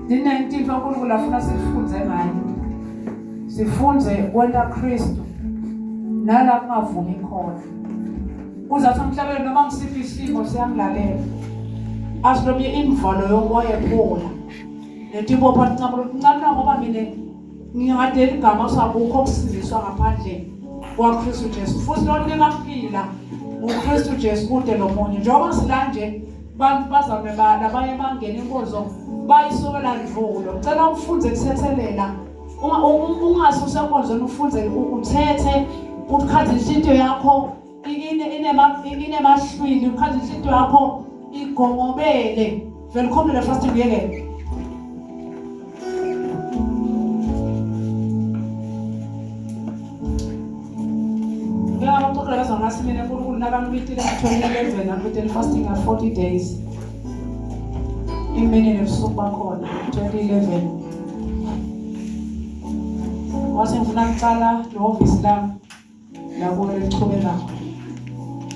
Dinenkinto uNkulunkulu afuna sifunze ngayo. Sifunze kwenta Kristu nala kungavumi khona. Uzathi emhlabeni noma ngisiphi isimo siyangilalela. Asilobe imvalo yomoya ephola. Nethibo phansi ncamla ngoba mina ngingadela igama sakukho ukusindiswa ngaphandle kwaKristu Jesu. Futhi lo ningaphila uKristu Jesu kude nomunye. Njengoba silanje bantu bazame labanye bangena inkonzo bayisukela ndvulo. Ngicela ufunze kusethelela. Ungasusa enkonzweni ufunze uthethe ukhazise into yakho inemahlwili ukhazise into yakho igongobele. Vele khomele fasting ngeke. Ngasimene uNkulunkulu nakangibitile ngo-2011 angibitile fasting at 40 days. Imini nebusuku bakhona 2011. Wase ngifuna ukuqala ihhovisi lami labo elichubekayo.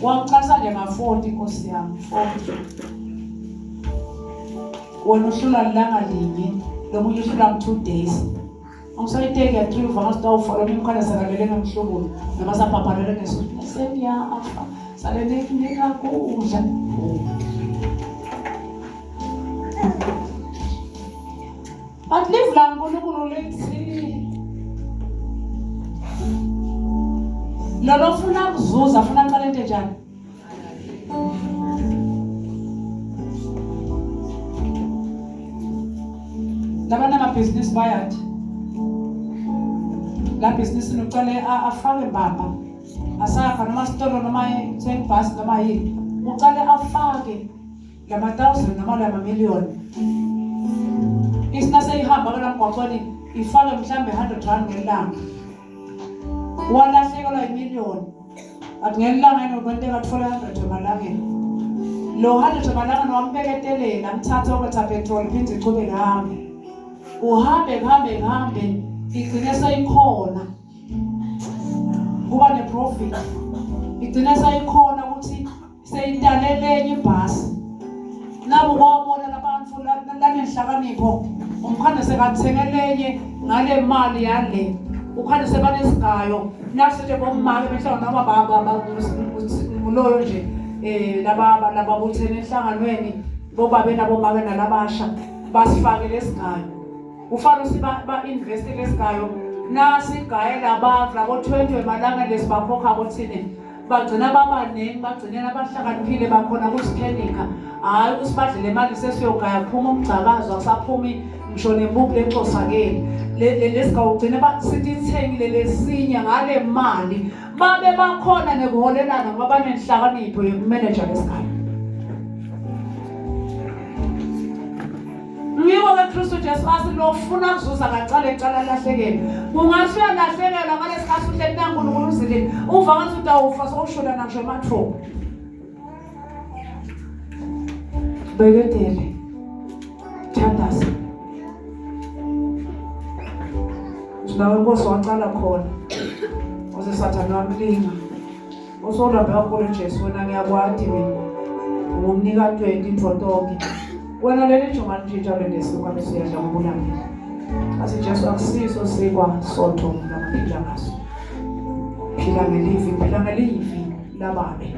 Wangixhasa nje nga-40 Nkosi yami, 40. Wena uhlula lilanga linye, lo munye uhlula 2 days. Angisayiteki ya 3 uvanga follow imkhanda sakalele ngemhlobo noma sapaphalele ngesuku seyafa salele kunika kudla. But live la uNkulunkulu lethi lo ufuna ukuzuza ufuna uqala into njani? Labana ama-business bayathi la business uqale afake baba asakha noma sitolo noma sengibhasi noma yini uqale afake lama 1000 noma lama million isina seyihamba kana mgwaqweni ifake mhlambe 100 rand ngelanga walahlekelwa imillion athi ngelanga inokwenteka athola 100 emalangeni lo 100 emalangeni wambeketelela mthatha okutha petrol phinde ichube ngahambe uhambe igcine seyikhona kuba neprofit igcine seyikhona ukuthi seyidalelenye ibhasi nabo kwabona labantu lanenhlakanipho umkhanda sekathengelenye ngale mali yale ukhanda sebanesigayo nasithi bomake behlangana noma baba loyo nje laba buthene enhlanganweni bobabe nabomake nalabasha basifake lesigayo ufana siba invest lesigayo nasi igaye labantu labo 20 emalanga lesibakhokha kuthini bagcina babaningi bagcinela abahlakaniphile bakhona kusiphenika hayi usibadlele imali sesiyogaya phuma umgcakazo asaphumi ngisho nembuku lencosakeni lesigayo ugcine basithi ithengile lesinya ngale mali babe bakhona nekuholelana ngoba banenhlakanipho yokumanager lesigayo. Ngiwo kaKristu Jesu asilofuna ukuzuza kacala ecala lahlekela. Kungashiya lahlekela ngalesikhathi uhleli naNkulunkulu uzilini. Uva ngathi utawufa sokushola ngisho emathuba. Beketele. Thandaza. Nawe Nkosi waqala khona. Ose Sathane wamlinga. Usolapha kakhulu Jesu wena ngiyakwadi mina. Ungumnika 20 intotonke. Wena leli juma njalo lesisuka bese uyadla ngobulanga. Asi Jesu akusiso sikwa sotho naphila ngaso. Phila ngelivi lababe.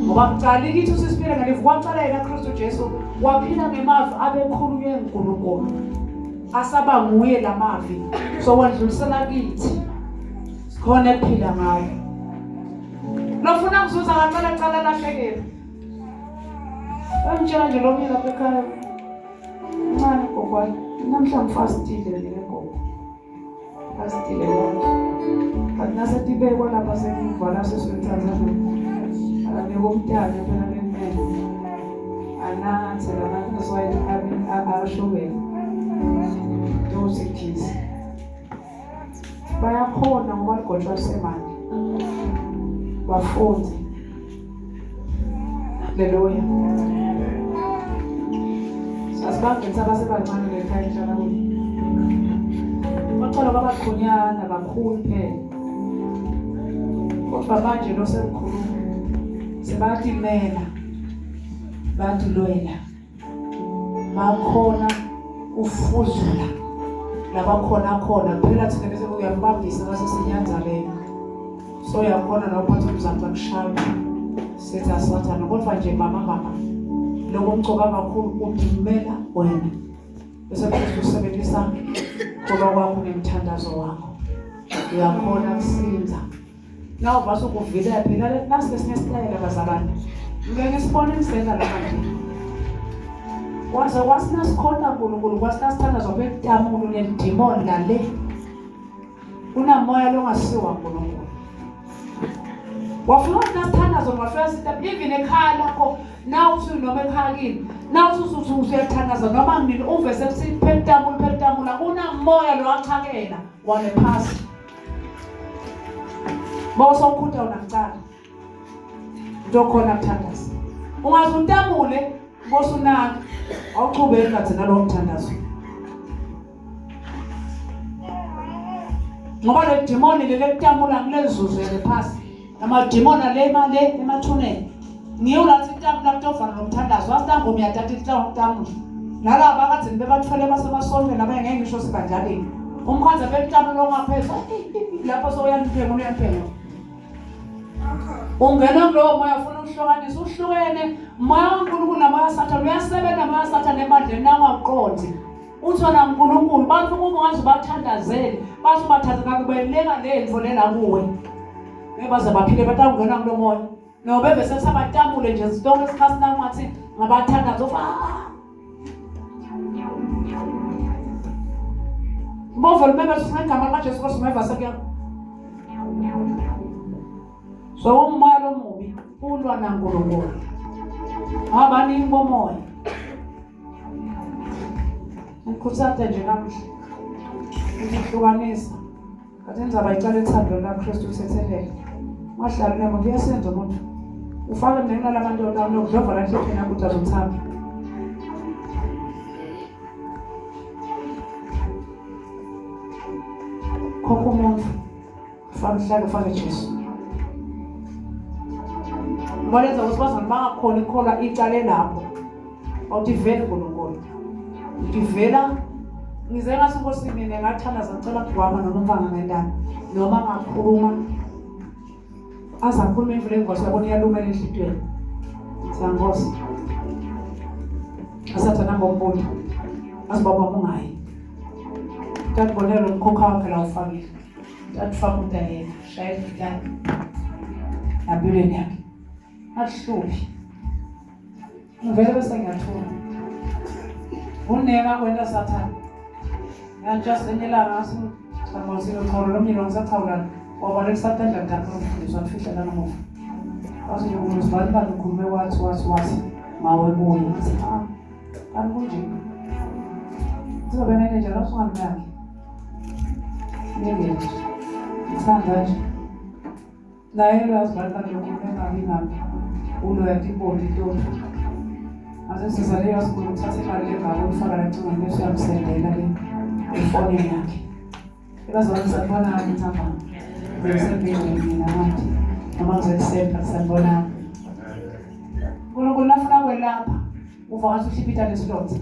Ngoba kuqala kithi usisiphila ngelivi kwaqala yena Kristu Jesu waphila ngemavi abekhulunywe uNkulunkulu. Asaba nguye lamavi so wandlulisela kithi. Sikhona ephila ngayo. Lofuna ukuzuza kacala lahlekela. Nje lo mina lapha ekhaya mncane gokwani namhlanje fastile ngekho fastile wonke kanti nasetibekwa lapha sekuvala sesithatha anekomntana phela nemene anathi labantu soyile abashobela those kids bayakhona ngoba ligotshwa semali bafunde Haleluya. Sasibangisa abasebancane lekhaya njalo. Baqala babaqhunyana kakhulu phela. Kodwa manje lo semkhulu sebatimela batilwela. Bakhona ufuzula labakhona phela thina bese uyambambisa ngase sinyanzaleni so uyakhona nophatha umzansi akushaya setha sathana kodwa nje mama lokumcoka kakhulu udimela wena bese usebenzisa kuba kwakho nemthandazo wakho uyakhona kusinza nawu base ukuvila phela nasi sinesitayela bazalwane ngeke sibone isenza la manje waze wasinasikhoda uNkulunkulu kwasinasithandazo bekutamulo nedimoni la le unamoya longasiwa uNkulunkulu wafuna nasithandazo ngafika sithi even ekhaya lakho nawu uthi noma ekhaya kini nawu uthi usuyathandaza noma ngini uve sephethamula unamoya lo achakela wale phasi bawusokhutha unakucala ndokhona kuthandaza ungaze untamule bosunaka awuchubeke ngathi nalo mthandazo ngoba le demoni lekutamula ngilezuzele phasi ama demona le manje emathuneni ngiyo lathi intamula kutofana nomthandazo wasitanga umyathatha intamula nalaba akathi bebathwele basemasonto naba ngeke ngisho sibanjani umkhanza betamula ongaphezulu lapho soyaniphenga uyaniphenga ungena kulowo moya ufuna ukuhlukanisa uhlukene moya kaNkulunkulu namoya kaSathane uyasebenza moya kaSathane emandleni nawaqondi uthona uNkulunkulu bantu uma ungaze bathandazele bathi bathandazela kubeleka lendvo lela kuwe bebaze baphile batangena kulo moya no bebe sesabatamule nje zonke isikhathi nangathi ngabathandaza Move bebe sinegama likaJesu Kristu ngeva sekuyapha so umoya lomubi ulwa naNkulunkulu abaningi bomoya ukukhuthaza nje namhla ukuhlukanisa kathi nizaba icala ethando laKristu usethelele mahlala nemo kuyasenza umuntu ufake mnenala abantu lokudlova la enhlopheni yakho ukuthi azothamba khokho umuntu ufake Jesu Ngolenza usibazana bangakhona ikholwa icala lapho. Awutiveli uNkulunkulu. Utivela ngize ngase Nkosi mina ngathandaza ngicela kugwama noma umfanga ngendana noma ngakhuluma azakhuluma imvule ingosi yabona iyalumela enhlitweni. Sangosi. Asathana ngomboni. Asibaba mungayi. Tatibonela umkhokha wakhe la ufakile. Tatufaka utayena. Shaya ikitani. Abuleni yakhe. Ahluphi. Ngivele bese ngiyathula. Uneka kwenda Sathane. Just enyela ngasi samosilo thawula lomnyelo ngisathawula ngoba lekusathandla ngakho ngizwa mfihla lana ngoba. Base nje ngizibali bani ukhulume wathi mawe kuye. Ankunje. Sizobe nene nje lapho ngamnaki. Ngeke. Ngithanda nje. Naye lo asibali bani ukhulume ngabi. Ulo yakibona into. Ase sizale yasikho uthathe imali engaba ufaka la ncane bese uyamsendela le ifoni yakhe. Ebazwana sanibona ngithamba. Bese mina manje. Noma ngizoyisemba sanibona. Unkulunkulu afuna kwelapha. Uvaza uhlipita lesilothe.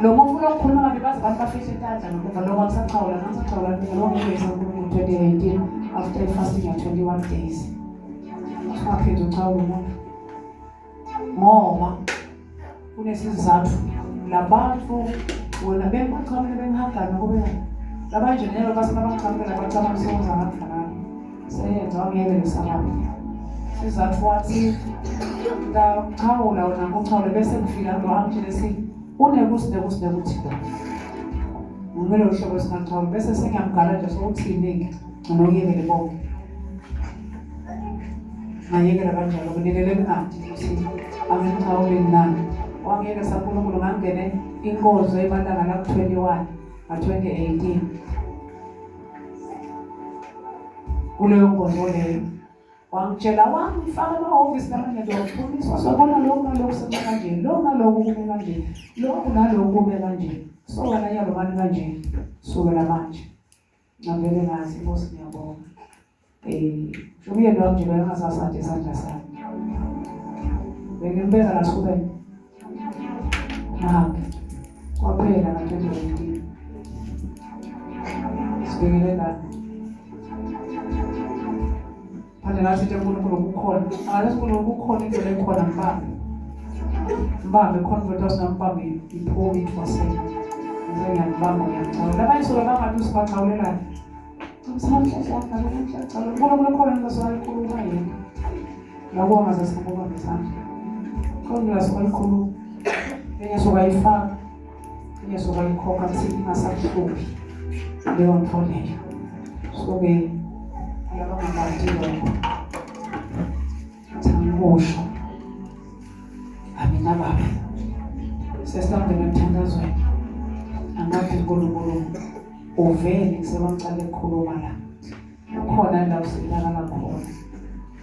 Lo muntu lokukhuluma ngabe bazi abantu bafihle intandla ngoba lo wasaqhawula nasaqhawula lo ngeke uNkulunkulu 2018 after fasting ya 21 days. Usaphethe uchawu umuntu. Ngoba kunesizathu labantu wena bengaqhamela bengihangana kube labanje nelo basebaqhamela bacama sonza ngakhala seyenza ngeke lesababu sizathu wathi la chawula wena ngochawule bese kufika lo angitshele si unekuthi ngeke lo hlobo singathawula bese sengiyamgala nje sokuthini ngiyekele bonke ngayekela kanjalo kunikele mnandi ukuthi amenthawuleni nami wangeke saNkulunkulu ngangene inkonzo emalanga la 21 ka2018 kuleyo nkonzo leyo wangitshela wangifaka amahhovisi namanye ngizoxhumiswa sobona lokho nalokho sekanje lokho nalokho kube kanje lokho nalokho kube kanje so wena yalo mali kanje sukela manje ngavele ngazi Nkosi ngiyabonga Shumie ndo nje baya ngasasathe isandla sami. Bengimbeka la sukubeni. Nahambe. Kwa kuphela ka-2019 sibekele la phande ngathi nje uNkulunkulu ukukhona angathi uNkulunkulu ukukhona into lekhona mbambe convert us nambambe iphumi ithwaseni ngiyangibamba ngiyacala labanye soke bangathi usibaqawulelana uNkulunkulu khona ngizoyikhuluma yena labo angazasibona ngesandla kodwa lasokuyikhuluma enyesuka yifaka enyesuka yikhokha kuthi ingasakuhluphi leyo nto leyo soke laba ngabantu thangisho amina baba sesihambele emthandazweni angathi uNkulunkulu uvele kusebaqala ukukhuluma la ukhona la usilala khona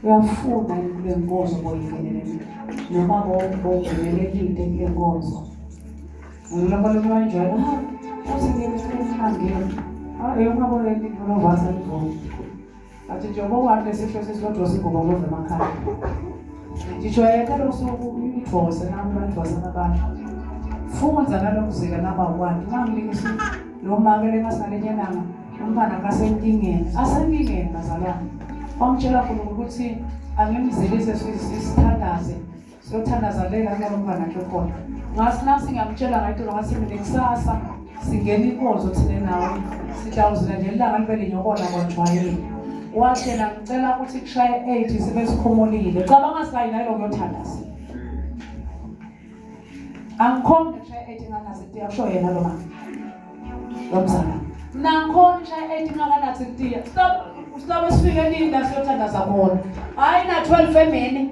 uyafuna kule nkonzo boyingenelele noma bovelelekile kule nkonzo ngilapha lebanjwana usingene kumangeni ungabona into novasa livona athi njengoba wathi sifo sesikodwa sigoba love emakhaya ngijwayele losuku uyithose nami bayithose nabantu funza nalokuzika nabawani ngangilingisi lo makele ngasalenyenanga umntana kasenkingeni asenkingeni bazalwane bamtshela khona ukuthi angimzilise sisithandaze siyothandazalela lo mntana akhe khona ngasinasi ngiyamtshela ngayithola ngathi mina kusasa singena inkonzo thina nawe sihlawuzela nje ilanga libe linyokona kwajwayele wathena ngicela ukuthi kushaye 8 sibe sikhumulile cabanga sayinalo kuyothandaza angikhombe kushaye 8 nganathi akusho yena lo mama lo mzala nangikhona kushaye 8 nganathi tiya stop sifike ninda siyothandaza bona hayi na 12 emini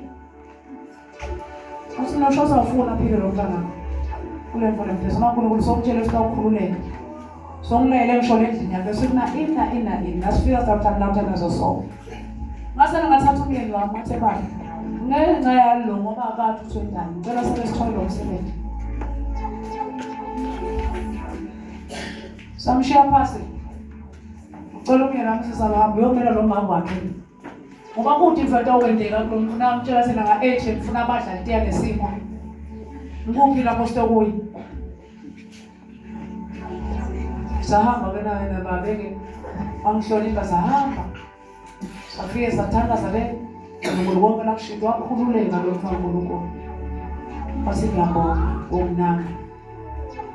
usinosho sawufuna phile lo mntana kule mfana mfisa uNkulunkulu sokutshela ukuthi awukhululeke songilele ngisho endlini yakhe sikuna ina sifika sometimes lapha nazo ngasana ngathatha umyeni wami ngathi baba ngenxa yalo ngoba abantu uthwendani ngicela sebe sithole umsebenzi samshiya phasi ucela umyeni wami sisahamba uyomela lo mama wakhe ngoba kuthi mfethu okwendeka kulo namtshela sina nga8 ngifuna abadlali tiya nesimo ngikuphi lapho sitokuyi sahamba wena babeke angihlonipha sahamba safike sathandaza le uNkulunkulu wonke lakushintwa wakhululeka lo uNkulunkulu base ngiyabonga ngokunaka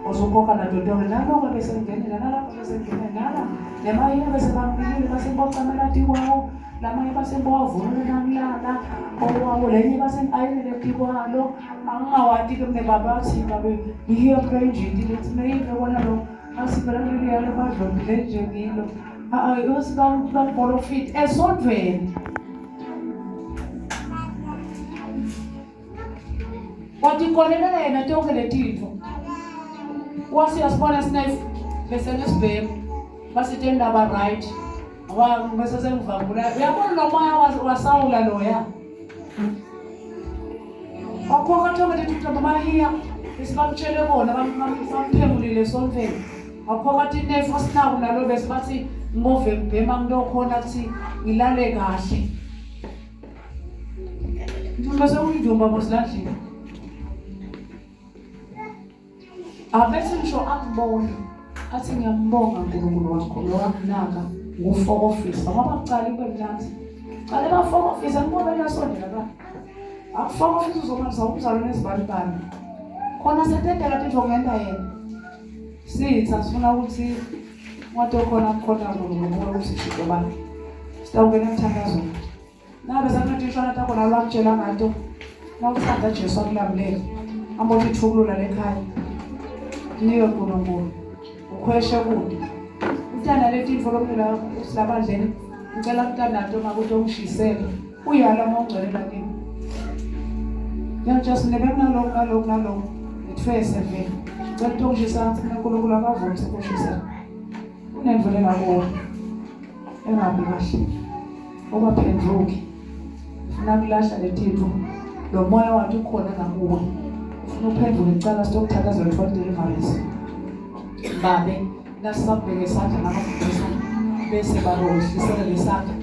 ozokhokha nadodonke naloko besengenela nalapho besengenela nala nemaye bese bambikile base bocamela kwawo lamanye base bowavula namlala owawo lenye base ayile kwalo angawati ke mne baba athi babe yiyo prenjini lethi maybe wona lo asibela ngiyale badlombi lenje ngilo yosibamba bolofit esondweni wathi kolelela yena tonke letitho wasi asibona snife bese nesibhemu basitenda ba right bese sengivambula uyabona nomoya wasawula loya akhona tonke letitho bamahiya isibamtshele bona bamphemulile esondweni aphakathi nefu sinawo nalo bese bathi ngove mbema ngilokhona kuthi ngilale kahle bese uyidumba bosilandlini abese ngisho akubona athi ngiyambonga uNkulunkulu wakho lo wakunaka ngufoko officer ngoba kucala ibemnandi qale bafoko officer ngibona lasondela ba akufoko officer uzomaliza umzalo nezibalibali khona setendela titho ngenda yena sitha sifuna ukuthi wathi khona uNkulunkulu ukuthi shito bani sitawungena emthandazweni nabe sangatishwana takho nalwamtshela ngato nawuthanda Jesu akulamulele ambona ithukulula lekhaya niyo uNkulunkulu ukhweshe kude uthanda letitho lomphela usilabadleni ngicela kutandato makuthi ongishisele uyala mongcelela kimi just naloko etfese vele ngicela ungishisa uNkulunkulu akavumse ukushisa unendlela kuwo engabi kahle obaphendvuki ufuna kulahla letitho lo moya wathi ukhona ngakuwe ufuna uphendvuke icala sitokuthathaza le deliverance babe nasabheke isandla nabafundisa bese barohlisele lesandla